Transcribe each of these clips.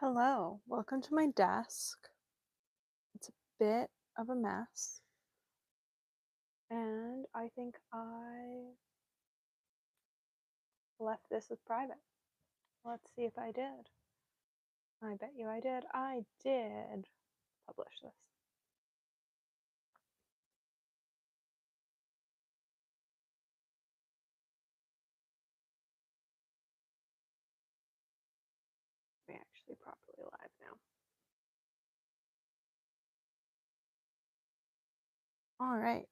Hello, welcome to my desk. It's a bit of a mess, and I think I left this as private. Let's see if I did. I bet you I did. I did publish this. We're actually properly live now. All right.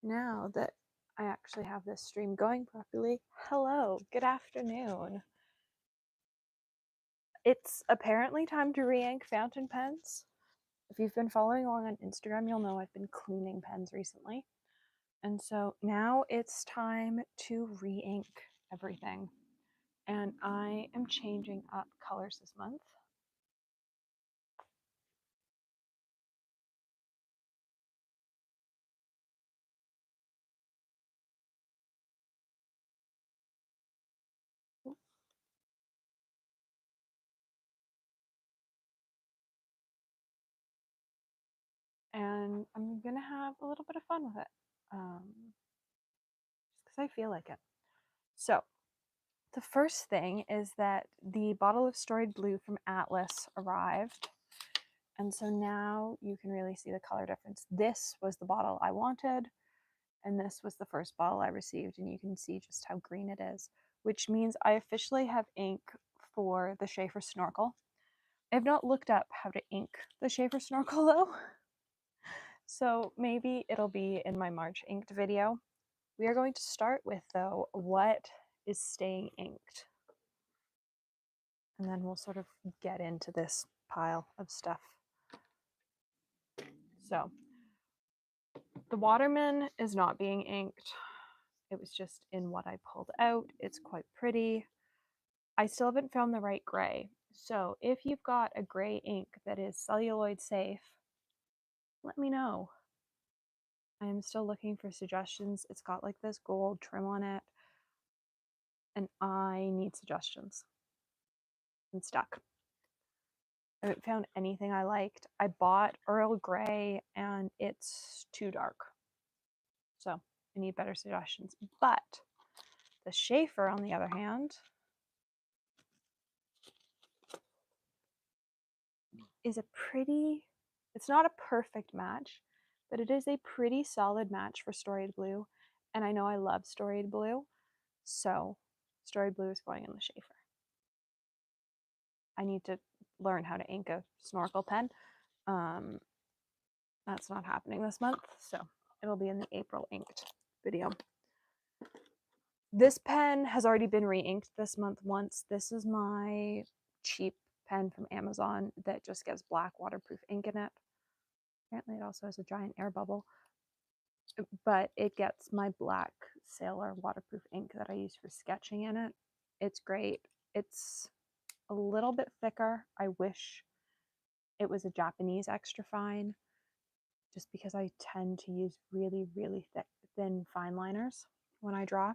Now that I actually have this stream going properly, hello, good afternoon. It's apparently time to re-ink fountain pens. If you've been following along on Instagram, you'll know I've been cleaning pens recently. And so now it's time to re-ink everything. And I am changing up colors this month. And I'm gonna have a little bit of fun with it. Just because I feel like it. So the first thing is that the bottle of Storied Blue from Atlas arrived. And so now you can really see the color difference. This was the bottle I wanted, and this was the first bottle I received, and you can see just how green it is, which means I officially have ink for the Schaefer Snorkel. I have not looked up how to ink the Schaefer Snorkel though, so maybe it'll be in my March inked video. We are going to start with, though, what is staying inked, and then we'll sort of get into this pile of stuff. So the Waterman is not being inked. It was just in what I pulled out. It's quite pretty. I still haven't found the right gray. So if you've got a gray ink that is celluloid safe, let me know. I am still looking for suggestions. It's got like this gold trim on it, and I need suggestions. I'm stuck. I haven't found anything I liked. I bought Earl Grey and it's too dark. So I need better suggestions. But the Schaefer, on the other hand, is a pretty, it's not a perfect match, but it is a pretty solid match for Storied Blue. And I know I love Storied Blue, so Storied Blue is going in the Schaefer. I need to learn how to ink a snorkel pen. That's not happening this month, so it'll be in the April inked video. This pen has already been re-inked this month once. This is my cheap pen from Amazon that just gets black waterproof ink in it. Apparently it also has a giant air bubble, but it gets my black Sailor waterproof ink that I use for sketching in it. It's great. It's a little bit thicker. I wish it was a Japanese extra fine, just because I tend to use really, really thick, thin fine liners when I draw.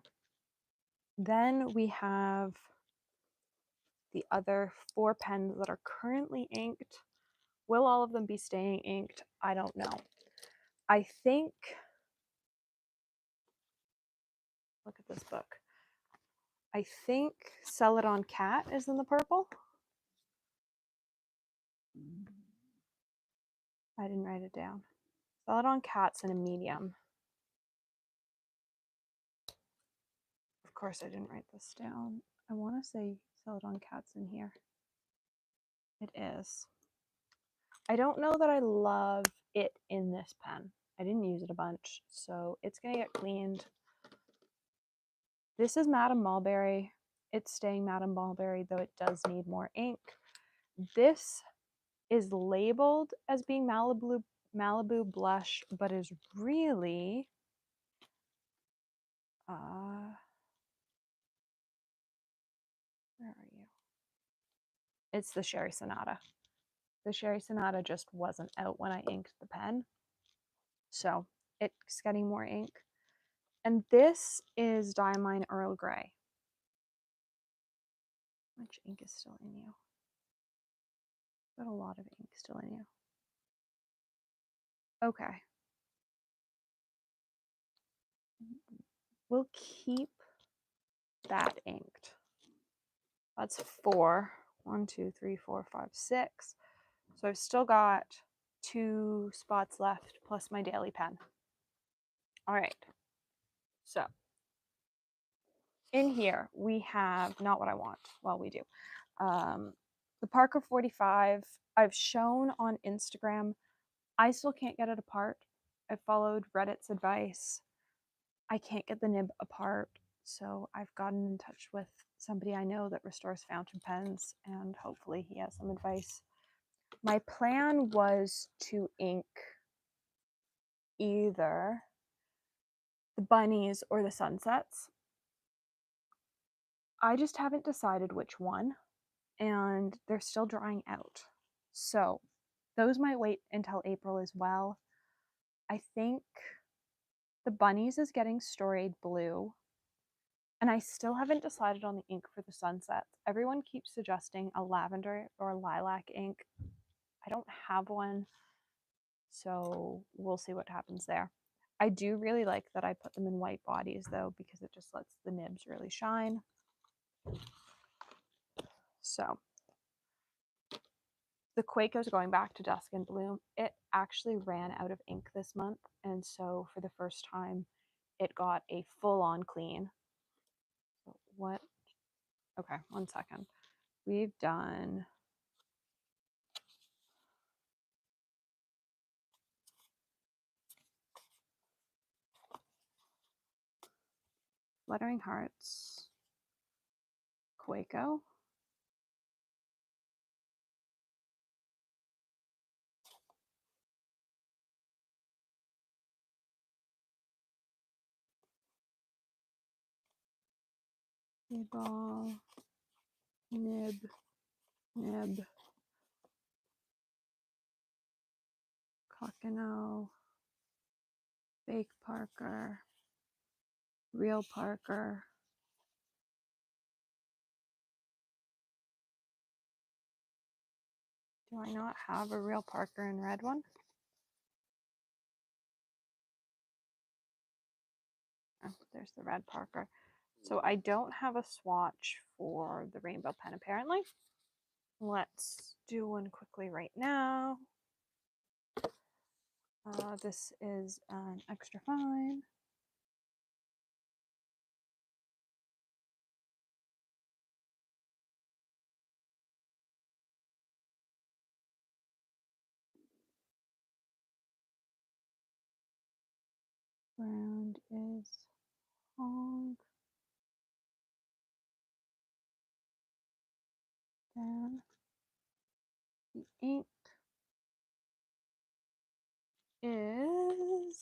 Then we have the other 4 pens that are currently inked. Will all of them be staying inked? I don't know. I think, look at this book. I think Celadon Cat is in the purple. I didn't write it down. Celadon Cat's in a medium. Of course I didn't write this down. I want to say Celadon Cat's in here. It is. I don't know that I love it in this pen. I didn't use it a bunch, so it's going to get cleaned. This is Madame Mulberry. It's staying Madame Mulberry, though it does need more ink. This is labeled as being Malibu Blush, but is really where are you? It's the Sherry Sonata. The Sherry Sonata just wasn't out when I inked the pen, so it's getting more ink. And this is Diamine Earl Grey. Which ink is still in you? Got a lot of ink still in you. Okay. We'll keep that inked. That's 4. 1, 2, 3, 4, 5, 6. So I've still got 2 spots left plus my daily pen. All right. So in here we have not what I want. Well, we do. The Parker 45. I've shown on Instagram. I still can't get it apart. I followed Reddit's advice. I can't get the nib apart. So I've gotten in touch with somebody I know that restores fountain pens, and hopefully he has some advice. My plan was to ink either the bunnies or the sunsets. I just haven't decided which one, and they're still drying out. So those might wait until April as well. I think the bunnies is getting storied blue, and I still haven't decided on the ink for the sunsets. Everyone keeps suggesting a lavender or lilac ink. I don't have one, so we'll see what happens there. I do really like that I put them in white bodies though, because it just lets the nibs really shine. So the Quako's going back to Dusk and Bloom. It actually ran out of ink this month, and so for the first time it got a full-on clean. So what? Okay, 1 second. We've done Fluttering Hearts, Quako, Ball, Nib, Cockino, Fake Parker, Real Parker, do I not have a Real Parker in red one? Oh, there's the red Parker. So I don't have a swatch for the rainbow pen apparently. Let's do one quickly right now. This is an extra fine. Brand is Hong. Then the ink is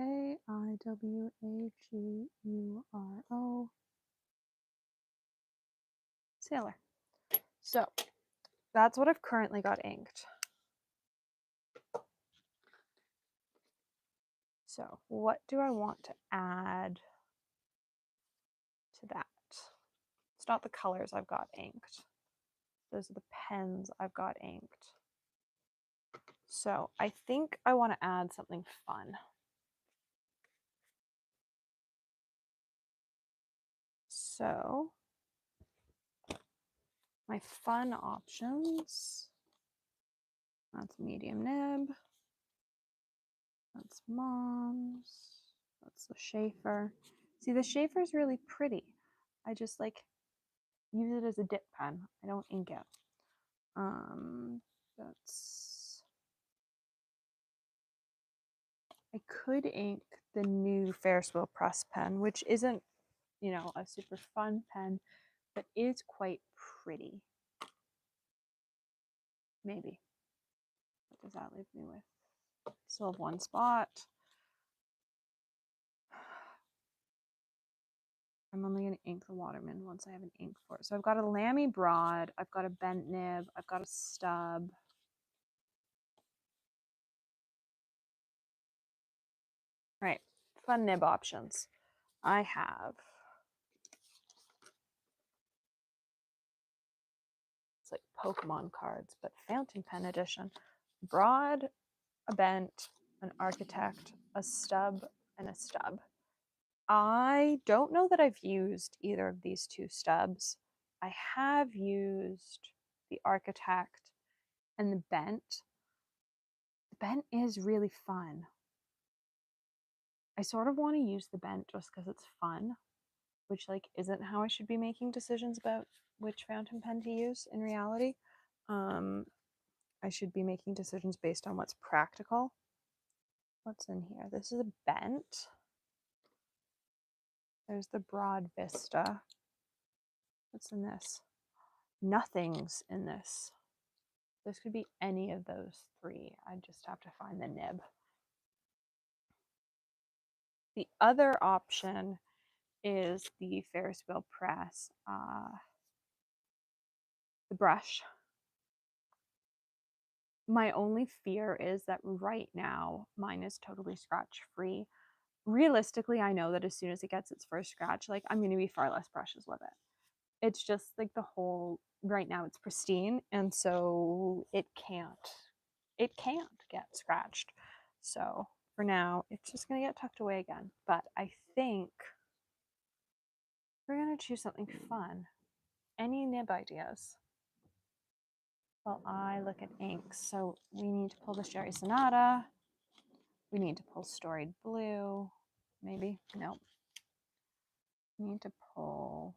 AIWAGURO Sailor. So that's what I've currently got inked. So what do I want to add to that? It's not the colors I've got inked. Those are the pens I've got inked. So I think I want to add something fun. So my fun options, that's medium nib, that's Mom's, that's the Schaefer. See, the Schaefer is really pretty. I just like use it as a dip pen. I don't ink it. That's, I could ink the new Ferris wheel press pen, which isn't, you know, a super fun pen, but is quite pretty. Maybe. What does that leave me with? Still have 1 spot. I'm only going to ink the Waterman once I have an ink for it. So I've got a Lamy Broad, I've got a bent nib, I've got a stub. All right, fun nib options. I have It's like Pokemon cards, but fountain pen edition. Broad, a bent, an architect, a stub, and a stub. I don't know that I've used either of these two stubs. I have used the architect and the bent. The bent is really fun. I sort of want to use the bent just because it's fun, which like isn't how I should be making decisions about which fountain pen to use in reality. I should be making decisions based on what's practical. What's in here? This is a bent. There's the broad vista. What's in this? Nothing's in this. This could be any of those three. I just have to find the nib. The other option is the Ferris wheel press, the brush. My only fear is that right now mine is totally scratch free. Realistically, I know that as soon as it gets its first scratch, like I'm going to be far less precious with it. It's just like the whole, right now it's pristine, and so it can't get scratched. So for now, it's just going to get tucked away again. But I think we're going to choose something fun. Any nib ideas? Well, I look at inks. So we need to pull the Sherry Sonata. We need to pull Storied Blue. Maybe? Nope. We need to pull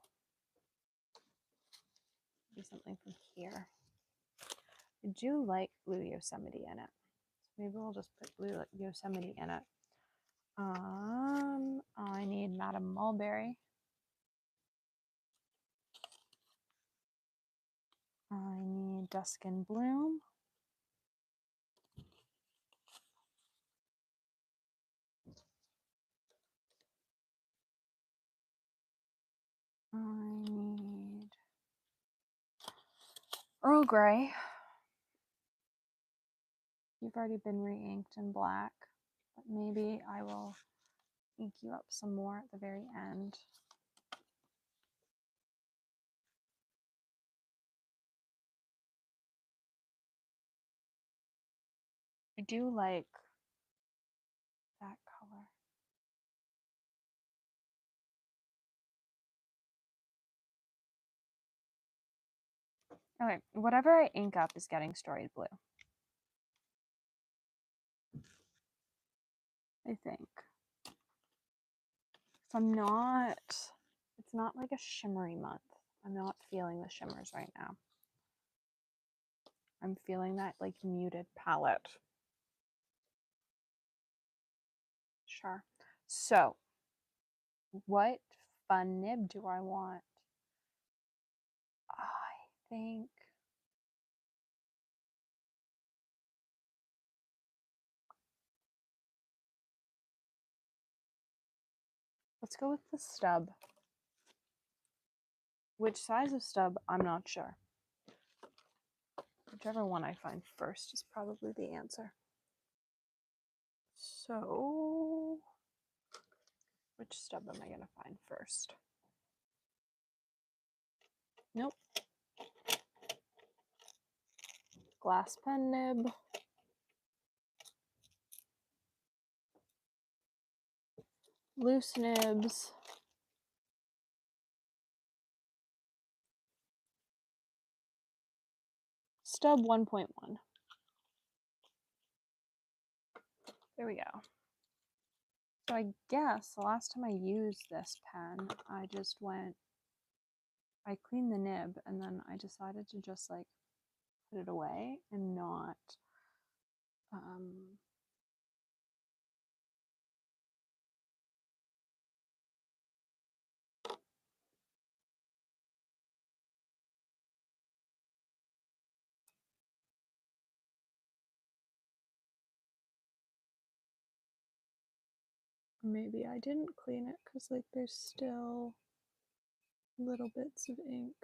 maybe something from here. I do like Blue Yosemite in it. So maybe we'll just put Blue Yosemite in it. I need Madame Mulberry. I need Dusk and Bloom. I need Earl Grey. You've already been re-inked in black, but maybe I will ink you up some more at the very end. I do like that color. Okay, whatever I ink up is getting Storied Blue. I think. So I'm not, it's not like a shimmery month. I'm not feeling the shimmers right now. I'm feeling that like muted palette. Sure. So what fun nib do I want? I think let's go with the stub. Which size of stub, I'm not sure. Whichever one I find first is probably the answer. So, which stub am I going to find first? Nope. Glass pen nib. Loose nibs. Stub 1.1. There we go. So I guess the last time I used this pen, I cleaned the nib and then I decided to just like put it away and not maybe I didn't clean it because like there's still little bits of ink.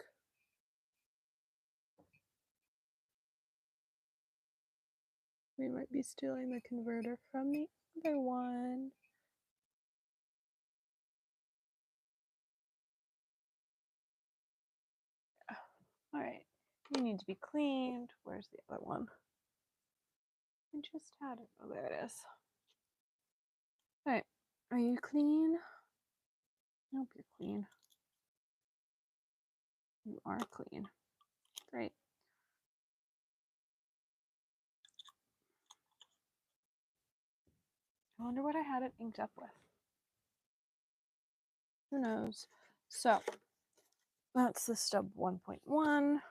We might be stealing the converter from the other one. All right. You need to be cleaned. Where's the other one? I just had it. Oh, there it is. All right. Are you clean? Nope, you're clean. You are clean. Great. I wonder what I had it inked up with. Who knows? So that's the Stub 1.1.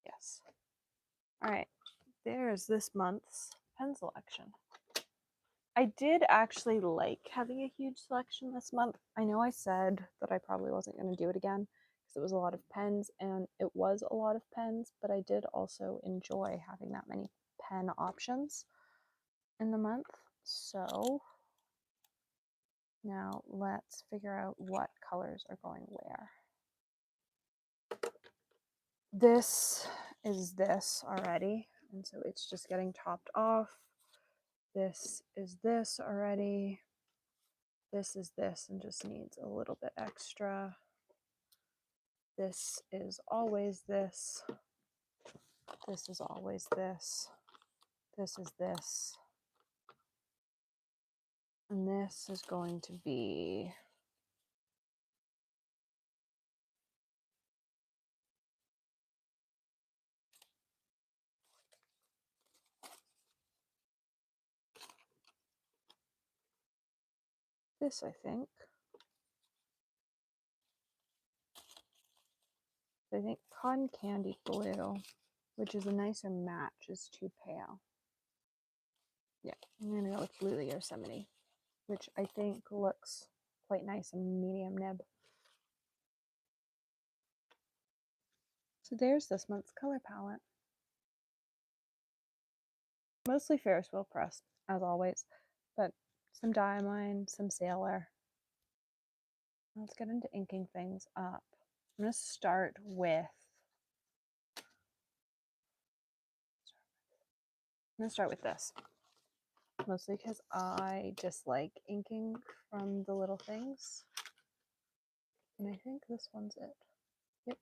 Yes. All right. There's this month's pen selection. I did actually like having a huge selection this month. I know I said that I probably wasn't going to do it again because it was a lot of pens, and it was a lot of pens, but I did also enjoy having that many pen options in the month. So now let's figure out what colors are going where. This is this already, and so it's just getting topped off. This is this already. This is this and just needs a little bit extra. This is always this. This is always this. This is this. And this is going to be this, I think. I think Cotton Candy Blue, which is a nicer match, is too pale. Yeah, I'm going to go with Blue Yosemite, which I think looks quite nice and medium nib. So there's this month's color palette. Mostly Ferris wheel press, as always, but some Diamine, some Sailor. Let's get into inking things up. I'm going to start with this, mostly because I just like inking from the little things. And I think this one's it. Yep.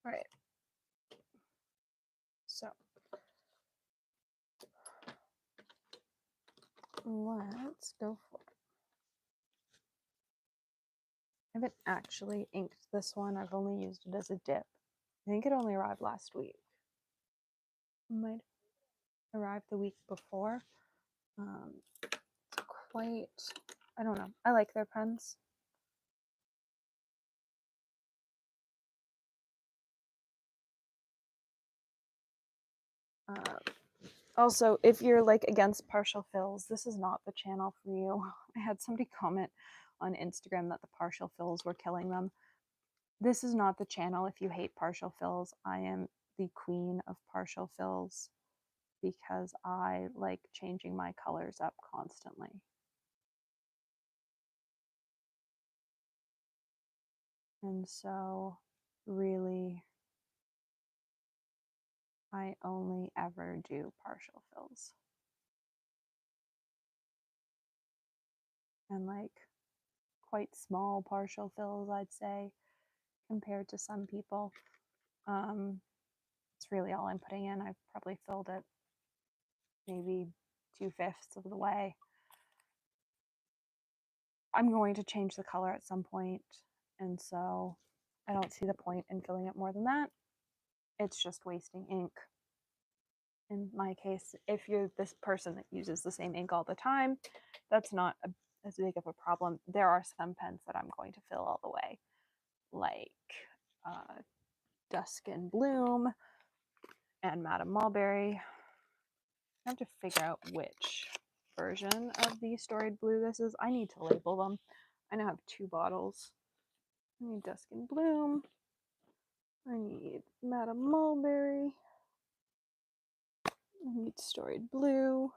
All right. So let's go for it. I haven't actually inked this one. I've only used it as a dip. I think it only arrived last week. It might arrive the week before. It's quite, I don't know. I like their pens. Also, if you're like against partial fills, this is not the channel for you. I had somebody comment on Instagram that the partial fills were killing them. This is not the channel if you hate partial fills. I am the queen of partial fills because I like changing my colors up constantly. And so really, I only ever do partial fills. And like quite small partial fills, I'd say, compared to some people. It's really all I'm putting in. I've probably filled it maybe 2/5 of the way. I'm going to change the color at some point, and so I don't see the point in filling it more than that. It's just wasting ink. In my case, if you're this person that uses the same ink all the time, that's not as big of a problem. There are some pens that I'm going to fill all the way, like Dusk and Bloom and Madame Mulberry. I have to figure out which version of the Storied Blue this is. I need to label them. I now have 2 bottles. I need Dusk and Bloom. I need Madame Mulberry. I need Storied Blue.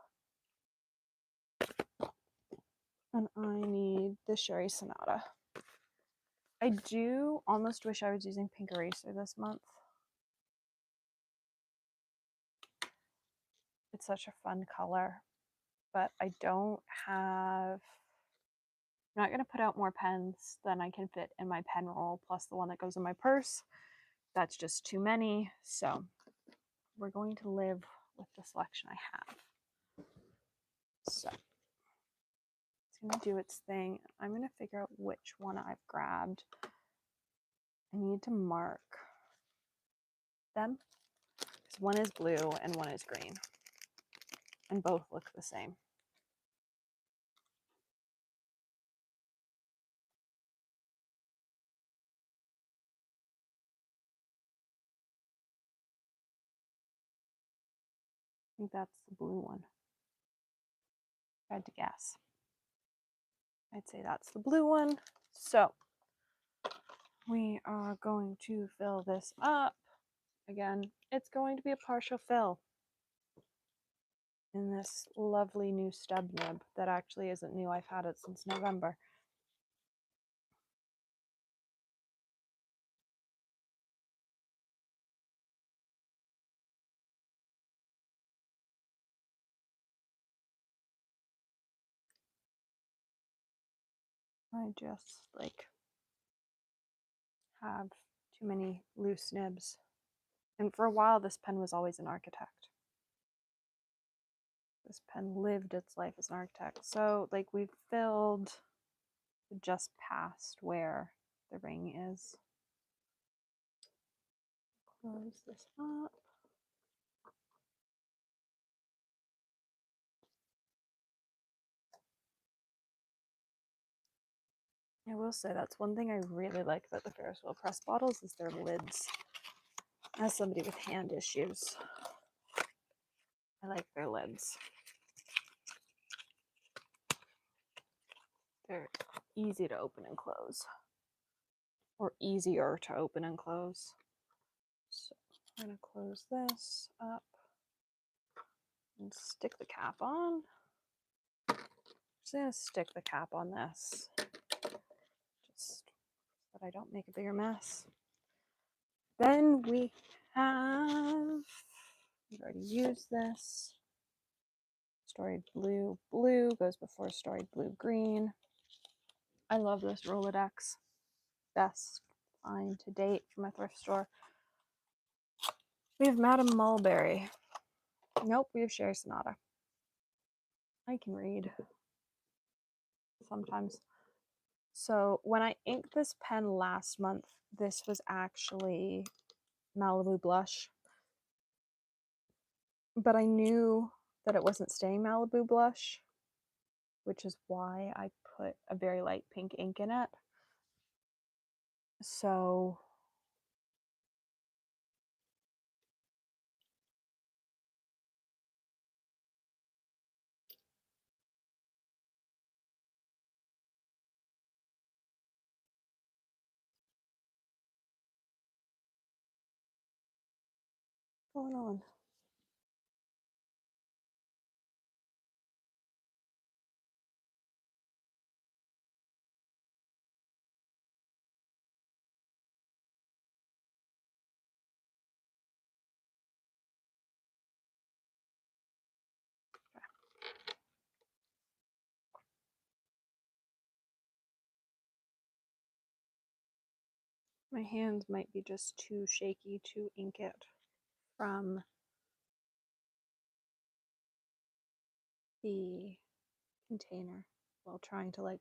And I need the Sherry Sonata. I do almost wish I was using Pink Eraser this month. It's such a fun color, but I don't have I'm not going to put out more pens than I can fit in my pen roll, plus the one that goes in my purse. That's just too many. So we're going to live with the selection I have. So it's going to do its thing. I'm going to figure out which one I've grabbed. I need to mark them because one is blue and one is green, and both look the same. I think that's the blue one. I had to guess. I'd say that's the blue one. So we are going to fill this up. Again, it's going to be a partial fill in this lovely new stub nib that actually isn't new. I've had it since November. I just like have too many loose nibs. And for a while, this pen was always an architect. This pen lived its life as an architect. So like we've filled just past where the ring is. Close this up. I will say that's one thing I really like about the Ferris wheel press bottles is their lids. As somebody with hand issues, I like their lids. They're easy to open and close, or easier to open and close. So I'm going to close this up and stick the cap on. I'm just going to stick the cap on this just so that I don't make a bigger mess. Then we have, we've already used this. Storied blue. Blue goes before storied blue green. I love this Rolodex. Best find to date from my thrift store. We have Madame Mulberry. Nope, we have Sherry Sonata. I can read sometimes. So when I inked this pen last month, this was actually Malibu Blush. But I knew that it wasn't staying Malibu Blush, which is why I put a very light pink ink in it. So what's going on? My hands might be just too shaky to ink it from the container while trying to like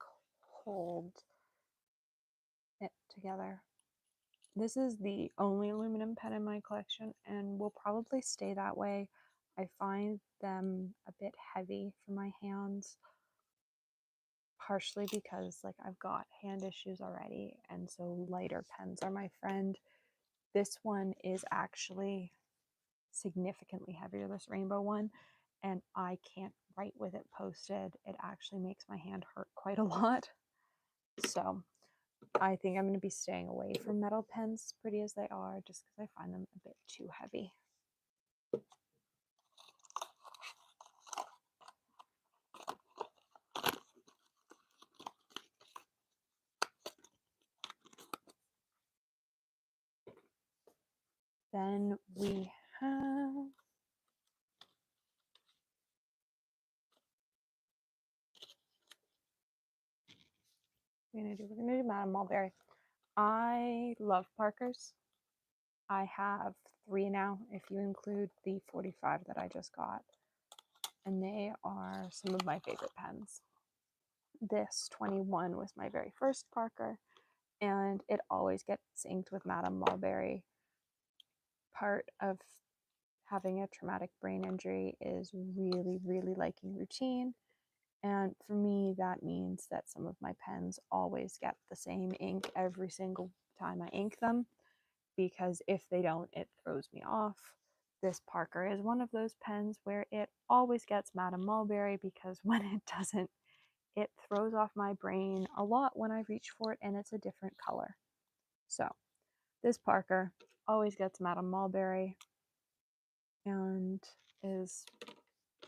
hold it together. This is the only aluminum pen in my collection and will probably stay that way. I find them a bit heavy for my hands, partially because like I've got hand issues already, and so lighter pens are my friend. This one is actually significantly heavier, this rainbow one, and I can't write with it posted. It actually makes my hand hurt quite a lot. So I think I'm going to be staying away from metal pens, as pretty as they are, just because I find them a bit too heavy. Then we have We're gonna do Madame Mulberry. I love Parkers. I have 3 now, if you include the 45 that I just got. And they are some of my favorite pens. This 21 was my very first Parker, and it always gets inked with Madame Mulberry. Part of having a traumatic brain injury is really, really liking routine. And for me, that means that some of my pens always get the same ink every single time I ink them, because if they don't, it throws me off. This Parker is one of those pens where it always gets Madame Mulberry, because when it doesn't, it throws off my brain a lot when I reach for it and it's a different color. So this Parker always gets Madame Mulberry and is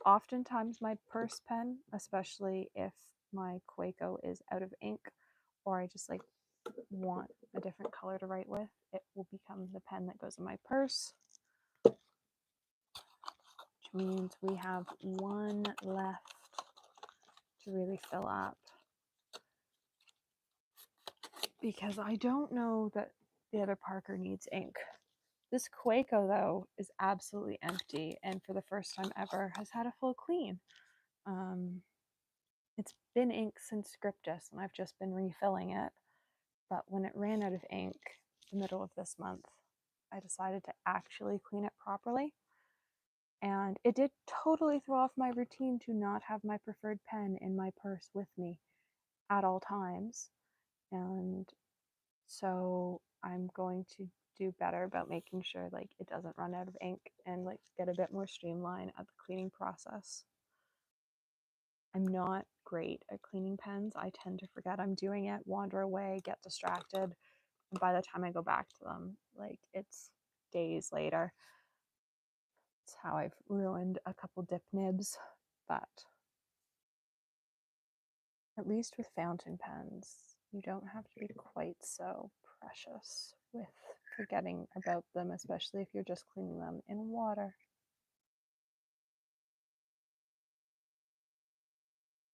oftentimes my purse pen, especially if my Quaco is out of ink or I just like want a different color to write with. It will become the pen that goes in my purse, which means we have one left to really fill up, because I don't know that the other Parker needs ink. This Quaco, though, is absolutely empty, and for the first time ever has had a full clean. It's been ink since Scriptus, and I've just been refilling it. But when it ran out of ink the middle of this month, I decided to actually clean it properly. And it did totally throw off my routine to not have my preferred pen in my purse with me at all times. And so I'm going to do better about making sure like it doesn't run out of ink and like get a bit more streamlined at the cleaning process. I'm not great at cleaning pens. I tend to forget I'm doing it, wander away, get distracted, and by the time I go back to them, like it's days later. It's how I've ruined a couple dip nibs, but at least with fountain pens, you don't have to be quite so precious with forgetting about them, especially if you're just cleaning them in water.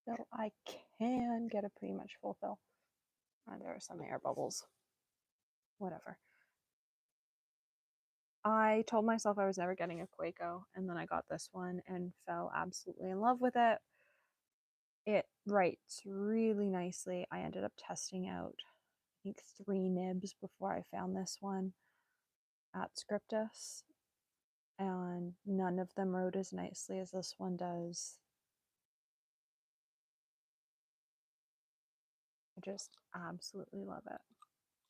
So I can get a pretty much full fill. There are some air bubbles. Whatever. I told myself I was never getting a Quaco, and then I got this one and fell absolutely in love with it. It writes really nicely. I ended up testing out, I think, 3 nibs before I found this one at Scriptus, and none of them wrote as nicely as this one does. I just absolutely love it.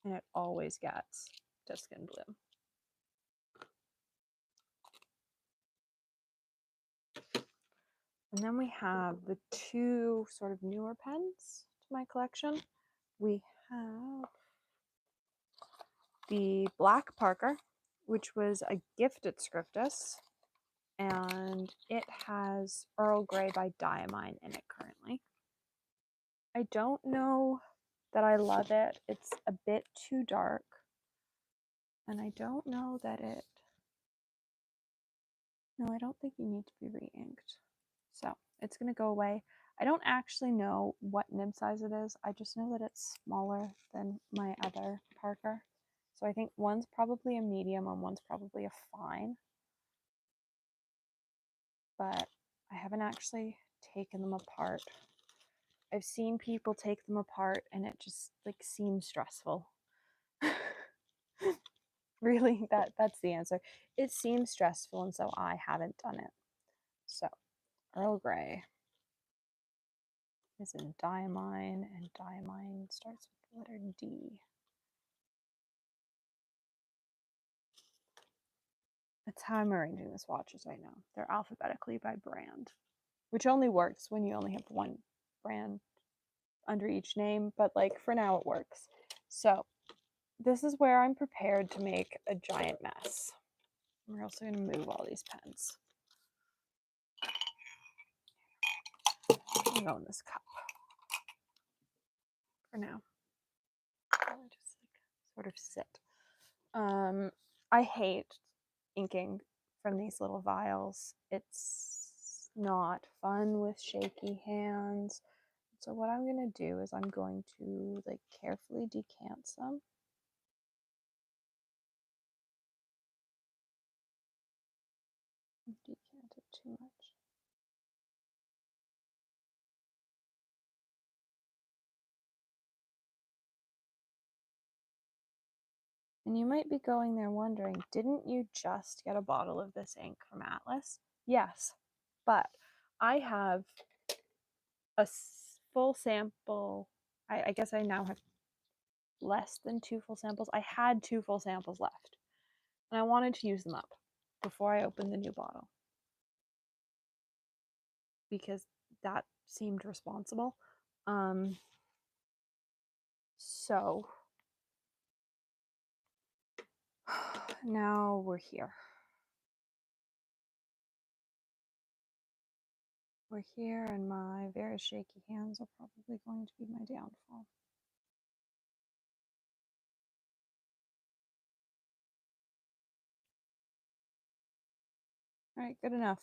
And it always gets Disc and Bloom. And then we have the 2 sort of newer pens to my collection. We have the Black Parker, which was a gift at Scriptus, and it has Earl Grey by Diamine in it currently. I don't know that I love it. It's a bit too dark, and I don't know that it... No, I don't think you need to be re-inked. So it's going to go away. I don't actually know what nib size it is. I just know that it's smaller than my other Parker. So I think one's probably a medium and one's probably a fine. But I haven't actually taken them apart. I've seen people take them apart and it just like seems stressful. Really, that's the answer. It seems stressful, and so I haven't done it. So Earl Grey is in Diamine, and Diamine starts with the letter D. That's how I'm arranging the swatches right now. They're alphabetically by brand, which only works when you only have one brand under each name, but like for now it works. So this is where I'm prepared to make a giant mess. We're also going to move all these pens. I'm going to go in this cup for now. I'll just like sort of sit. I hate inking from these little vials. It's not fun with shaky hands. So what I'm going to do is I'm going to like carefully decant some. Decanted too much. And you might be going there wondering, didn't you just get a bottle of this ink from Atlas? Yes, but I have a full sample. I guess I now have less than 2 full samples. I had 2 full samples left, and I wanted to use them up before I opened the new bottle because that seemed responsible. So now we're here. We're here, and my very shaky hands are probably going to be my downfall. All right, good enough.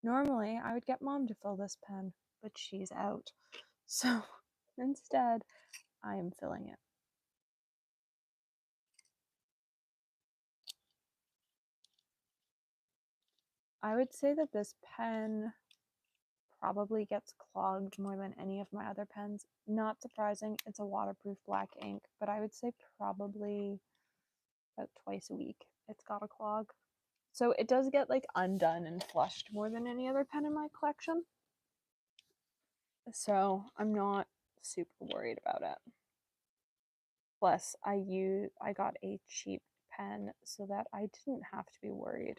Normally, I would get Mom to fill this pen, but she's out. So instead, I am filling it. I would say that this pen probably gets clogged more than any of my other pens. Not surprising, it's a waterproof black ink, but I would say probably about twice a week it's got a clog. So it does get like undone and flushed more than any other pen in my collection. So I'm not super worried about it. Plus, I got a cheap pen so that I didn't have to be worried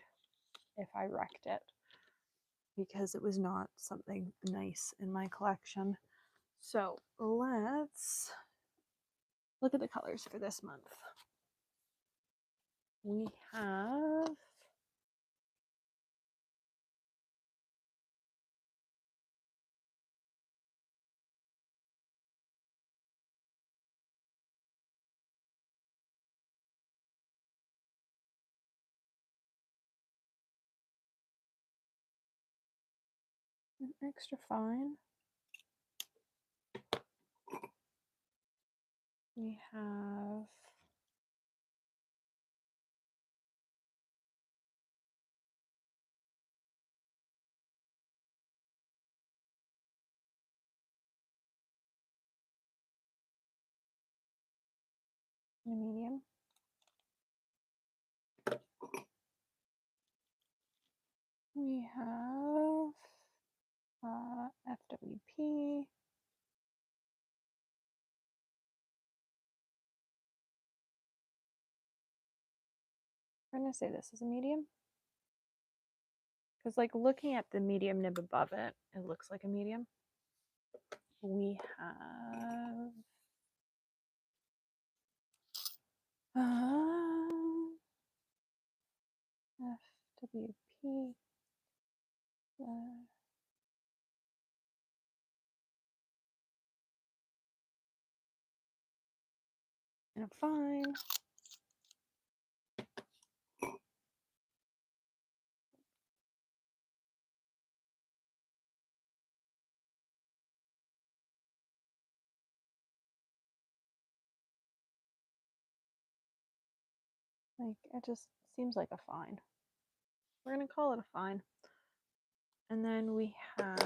if I wrecked it because it was not something nice in my collection. So let's look at the colors for this month. We have an extra fine. We have a medium. We have FWP. I'm going to say this is a medium. Because, like, looking at the medium nib above it, it looks like a medium. We have FWP. And a fine. Like, it just seems like a fine. We're going to call it a fine. And then we have,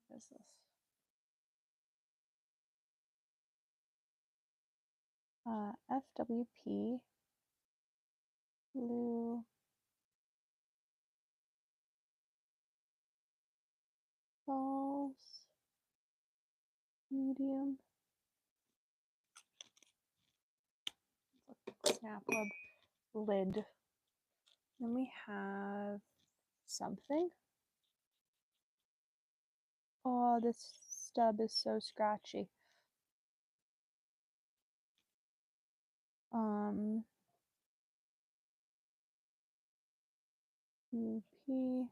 what is this? FWP blue balls medium snap lid. Then we have something. Oh, this stub is so scratchy. UP.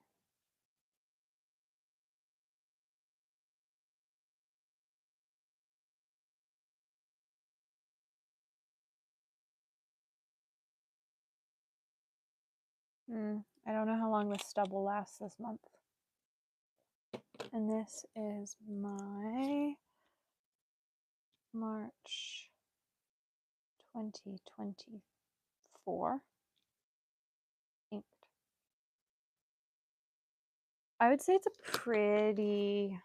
I don't know how long this stub will last this month. And this is my March 2024 inked. I would say it's a pretty,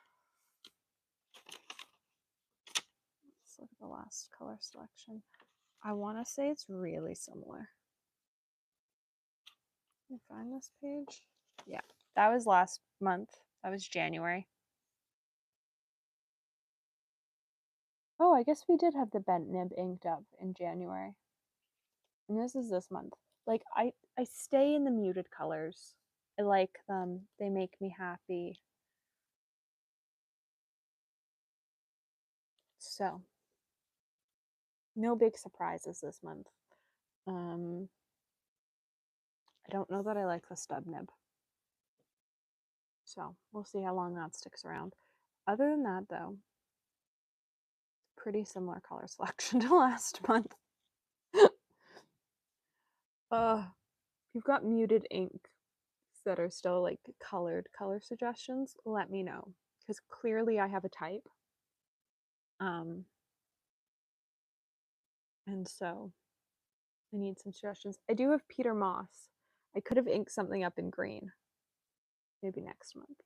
let's look at the last color selection. I want to say it's really similar. Can you find this page? Yeah, that was last month. That was January. Oh, I guess we did have the bent nib inked up in January. And this is this month. Like I stay in the muted colors. I like them. They make me happy. So, no big surprises this month. I don't know that I like the stub nib. So, we'll see how long that sticks around. Other than that, though, pretty similar color selection to last month. If you've got muted ink that are still like colored color suggestions, let me know. Because clearly I have a type. And so I need some suggestions. I do have Peter Moss. I could have inked something up in green. Maybe next month.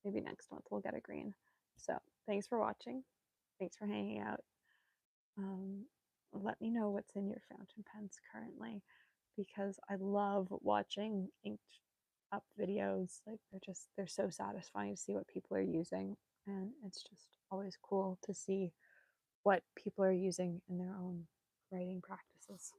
Maybe next month we'll get a green. So thanks for watching. Thanks for hanging out. Let me know what's in your fountain pens currently, because I love watching inked up videos. Like they're so satisfying to see what people are using, and it's just always cool to see what people are using in their own writing practices.